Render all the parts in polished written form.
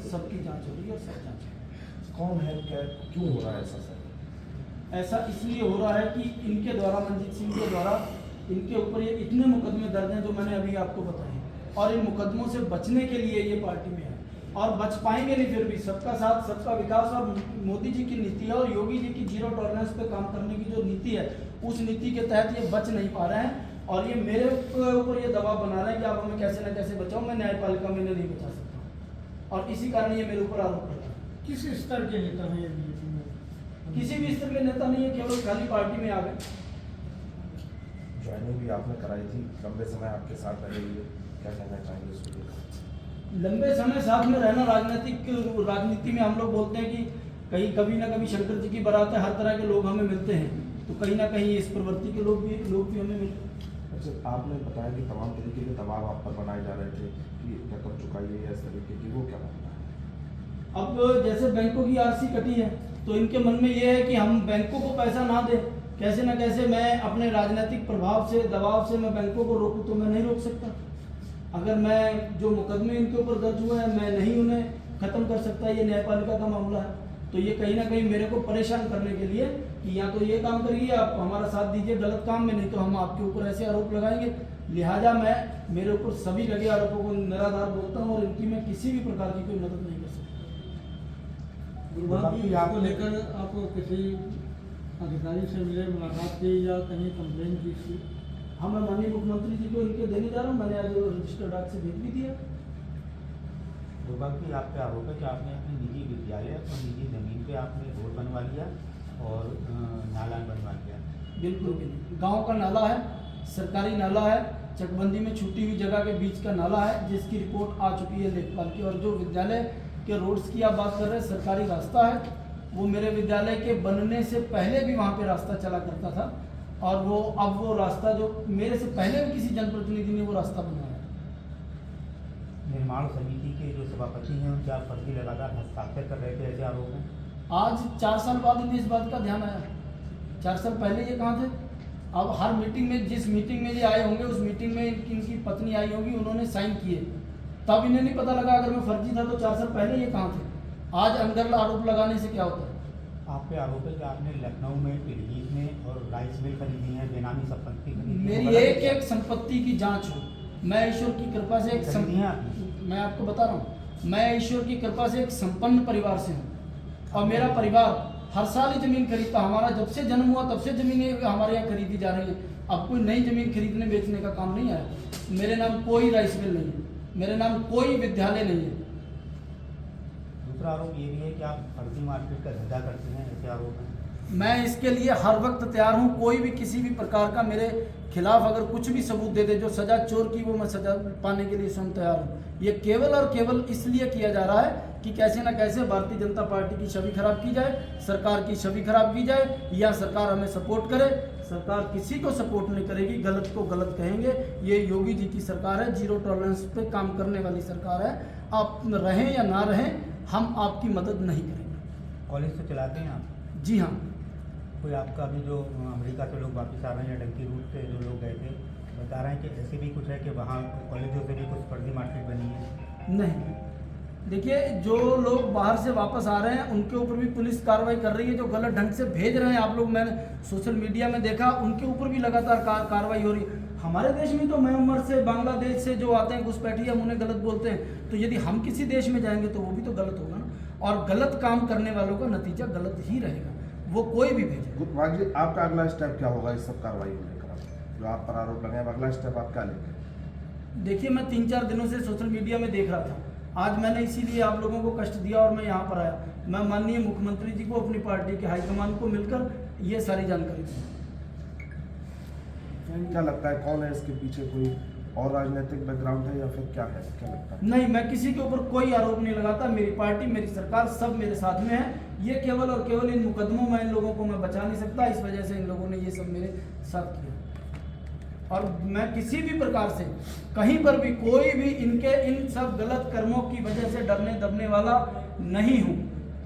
सबकी जांच हो रही है और सब जांच हो रही है। कौन है, क्या, क्यों हो रहा है ऐसा सर? ऐसा इसलिए हो रहा है कि इनके द्वारा, मंजीत सिंह के द्वारा इनके ऊपर ये इतने मुकदमे दर्ज हैं जो मैंने अभी आपको बताए, और इन मुकदमों से बचने के लिए ये पार्टी में है और बच पाएंगे नहीं। फिर भी सबका साथ सबका विकास और मोदी जी की नीति है और योगी जी की जीरो टॉलरेंस पे काम करने की जो नीति है, उस नीति के तहत ये बच नहीं पा रहे हैं और ये मेरे ऊपर ये दबाव बना रहे हैं कि आप हमें कैसे न कैसे बचाओ। मैं न्यायपालिका में नहीं बचा सकता और इसी कारण ये मेरे ऊपर आरोप लगा। किस स्तर के नेता हैं ये बीजेपी में? किसी भी स्तर के नेता नहीं है, केवल खाली पार्टी में आ गए। ज्वाइनिंग भी आपने कराई थी, लंबे समय आपके साथ रहे हुए, क्या कहना चाहेंगे इस पर? लंबे समय साथ में रहना, राजनीति में हम लोग बोलते हैं कि कहीं कभी ना कभी शंकर जी की बारात है, हर तरह के लोग हमें मिलते हैं, तो कहीं ना कहीं इस प्रवृत्ति के लोग भी हमें मिलते हैं। अच्छा, आपने बताया कि तमाम तरीके के दबाव आप पर बनाए जा रहे थे कि रकम चुकाइए या इस तरीके की, वो क्या मामला है? अब जैसे बैंकों की आरसी कटी है तो इनके मन में ये है कि हम बैंकों को पैसा ना दें, कैसे ना कैसे मैं अपने राजनीतिक प्रभाव से, दबाव से मैं बैंकों को रोकूं तो मैं नहीं रोक सकता। अगर मैं जो मुकदमे इनके ऊपर दर्ज हुए हैं मैं नहीं उन्हें खत्म कर सकता, ये न्यायपालिका का मामला है। तो ये कहीं ना कहीं मेरे को परेशान करने के लिए कि या तो ये काम करिए, आप हमारा साथ दीजिए गलत काम में, नहीं तो हम आपके ऊपर ऐसे आरोप लगाएंगे। लिहाजा मैं मेरे ऊपर सभी लगे आरोपों को निराधार बोलता हूँ और इनकी मैं किसी भी प्रकार की कोई मदद नहीं कर सकता। गुरुवार की आपको लेकर आपको किसी अधिकारी से मिले, मुलाकात की या कहीं कंप्लेन की थी? हाँ, मैं माननीय मुख्यमंत्री जी को इनके देने जा रहा हूँ, मैंने आज रजिस्टर्ड डाक से भेज भी दिया। दुर्भाग्य आप पे आरोप है कि आपने अपनी निजी विद्यालय और निजी जमीन पे आपने रोड बनवा लिया और नाला बनवा लिया। बिल्कुल भी नहीं, गाँव का नाला है, सरकारी नाला है, चकबंदी में छूटी हुई जगह के बीच का नाला है जिसकी रिपोर्ट आ चुकी है लेखपाल की। और जो विद्यालय के रोड्स की आप बात कर रहे हैं, सरकारी रास्ता है, वो मेरे विद्यालय के बनने से पहले भी वहाँ पे रास्ता चला करता था और वो रास्ता जो मेरे से पहले भी किसी जनप्रतिनिधि ने वो रास्ता बनाया। निर्माण समिति के जो सभापति हैं उनके आप फर्जी लगातार हस्ताक्षर कर रहे थे, ऐसे आरोप हैं। आज 4 साल बाद इन्हें इस बात का ध्यान आया। 4 साल पहले ये कहाँ थे? अब हर मीटिंग में, जिस मीटिंग में ये आए होंगे उस मीटिंग में इनकी पत्नी आई होगी, उन्होंने साइन किए, तब इन्हें नहीं पता लगा अगर मैं फर्जी था तो 4 साल पहले ये कहाँ थे? आज अंदर आरोप लगाने से क्या होता है? आप पे आरोप है कि आपने लखनऊ में, पीलीभीत में और राइस मिल खरीदी है, बेनामी संपत्ति खरीदी है। मेरी एक एक संपत्ति की जांच हो। मैं ईश्वर की कृपा से मैं आपको बता रहा हूँ, मैं ईश्वर की कृपा से एक संपन्न परिवार से हूँ और मेरा परिवार हर साल ही जमीन खरीदता। हमारा जब से जन्म हुआ तब से जमीनें हमारे यहाँ खरीदी जा रही है। अब कोई नई जमीन खरीदने बेचने का काम नहीं आया। मेरे नाम कोई राइस मिल नहीं है, मेरे नाम कोई विद्यालय नहीं है। दूसरा आरोप ये भी है कि आप फर्जी मार्केट का धंधा करते हैं, ऐसे आरोप हैं। मैं इसके लिए हर वक्त तैयार हूँ। कोई भी किसी भी प्रकार का मेरे खिलाफ अगर कुछ भी सबूत दे दे, जो सजा चोर की वो मैं सजा पाने के लिए स्वयं तैयार हूँ। ये केवल और केवल इसलिए किया जा रहा है कि कैसे ना कैसे भारतीय जनता पार्टी की छवि खराब की जाए, सरकार की छवि खराब की जाए, या सरकार हमें सपोर्ट करे। सरकार किसी को सपोर्ट नहीं करेगी, गलत को गलत कहेंगे। ये योगी जी की सरकार है, जीरो टॉलरेंस पे काम करने वाली सरकार है। आप रहें या ना रहें, हम आपकी मदद नहीं करेंगे। कॉलेज से चलाते हैं आप? जी हाँ। कोई आपका अभी जो अमेरिका से लोग वापस आ रहे हैं, डंकी रूट से जो लोग गए थे, बता रहे हैं कि ऐसे भी कुछ है कि वहाँ कॉलेजों से भी कुछ फर्जी मार्केट बनी है? नहीं, देखिए, जो लोग बाहर से वापस आ रहे हैं उनके ऊपर भी पुलिस कार्रवाई कर रही है। जो गलत ढंग से भेज रहे हैं आप लोग, मैंने सोशल मीडिया में देखा, उनके ऊपर भी लगातार कार्रवाई हो रही है। हमारे देश में तो म्यांमार से, बांग्लादेश से जो आते हैं घुसपैठिए, हम उन्हें गलत बोलते हैं, तो यदि हम किसी देश में जाएंगे तो वो भी तो गलत होगा ना। और गलत काम करने वालों का नतीजा गलत ही रहेगा, वो कोई भी भेजे। गुप्तवाग जी, आपका अगला स्टेप क्या होगा इस सब कार्रवाई को लेकर? जो आप पर आरोप लगे, अगला स्टेप आप क्या लेंगे? देखिए, मैं 3-4 दिनों से सोशल मीडिया में देख रहा था, आज मैंने इसीलिए आप लोगों को कष्ट दिया और मैं यहाँ पर आया। मैं माननीय मुख्यमंत्री जी को, अपनी पार्टी के हाईकमान को मिलकर ये सारी जानकारी दी। क्या लगता है, कौन है इसके पीछे? कोई और राजनीतिक बैकग्राउंड है या फिर क्या है, क्या लगता है? नहीं, मैं किसी के ऊपर कोई आरोप नहीं लगाता। मेरी पार्टी, मेरी सरकार, सब मेरे साथ में है। ये केवल और केवल इन मुकदमों में इन लोगों को मैं बचा नहीं सकता, इस वजह से इन लोगों ने ये सब मेरे साथ किया। और मैं किसी भी प्रकार से कहीं पर भी कोई भी इनके इन सब गलत कर्मों की वजह से डरने दबने वाला नहीं हूँ।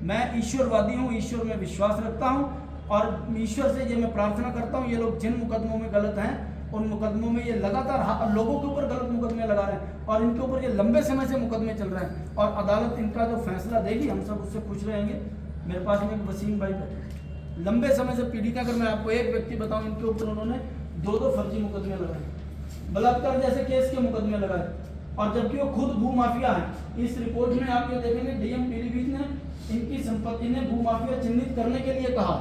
मैं ईश्वरवादी हूँ, ईश्वर में विश्वास रखता हूँ और ईश्वर से ये मैं प्रार्थना करता हूँ, ये लोग जिन मुकदमों में गलत हैं उन मुकदमों में ये लगातार लोगों के ऊपर गलत मुकदमे लगा रहे हैं और इनके ऊपर ये लंबे समय से मुकदमे चल रहे हैं और अदालत इनका जो फैसला देगी हम सब उससे खुश रहेंगे। मेरे पास में एक वसीम भाई बैठे, लंबे समय से पीड़िता, अगर मैं आपको एक व्यक्ति बताऊं, इनके ऊपर उन्होंने 2 फर्जी मुकदमे लगाए, बलात्कार जैसे केस के मुकदमे लगाए, और जबकि वो खुद भू माफिया है। इस रिपोर्ट में आप ये देखेंगे डीएम पीलीभीत ने इनकी संपत्ति ने भू माफिया चिन्हित करने के लिए कहा